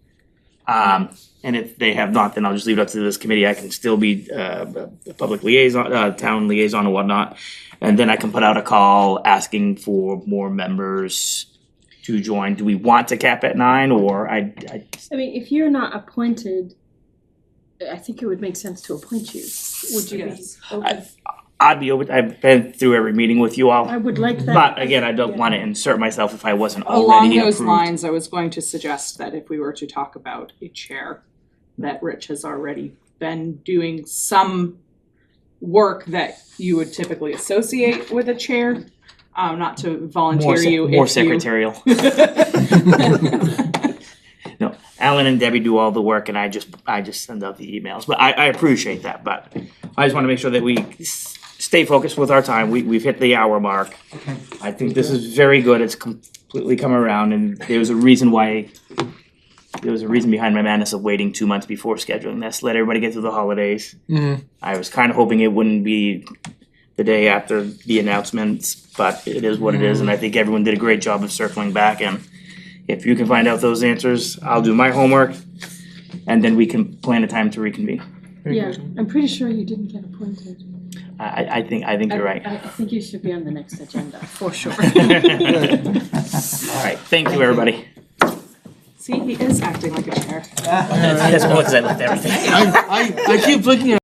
And if they have not, then I'll just leave it up to this committee. I can still be a public liaison, town liaison and whatnot. And then I can put out a call asking for more members to join. Do we want to cap at 9 or I mean, if you're not appointed, I think it would make sense to appoint you. Would you be Yes. open? I'd be open. I've been through every meeting with you all. I would like that. But again, I don't want to insert myself if I wasn't Along already those approved. lines, I was going to suggest that if we were to talk about a chair, that Rich has already been doing some work that you would typically associate with a chair. Not to volunteer you if More you. secretarial. No, Alan and Debbie do all the work and I just send out the emails, but I appreciate that, but I just wanna make sure that we stay focused with our time, we've hit the hour mark. Okay. I think this is very good, it's completely come around and there was a reason behind my madness of waiting 2 months before scheduling this, let everybody get through the holidays. I was kinda hoping it wouldn't be the day after the announcements, but it is what it is, and I think everyone did a great job of circling back, and if you can find out those answers, I'll do my homework, and then we can plan a time to reconvene. Yeah, I'm pretty sure you didn't get appointed. I think you're right. I think you should be on the next agenda. For sure. Alright, thank you, everybody. See, he is acting like a chair. That's only because I left everything. I keep looking at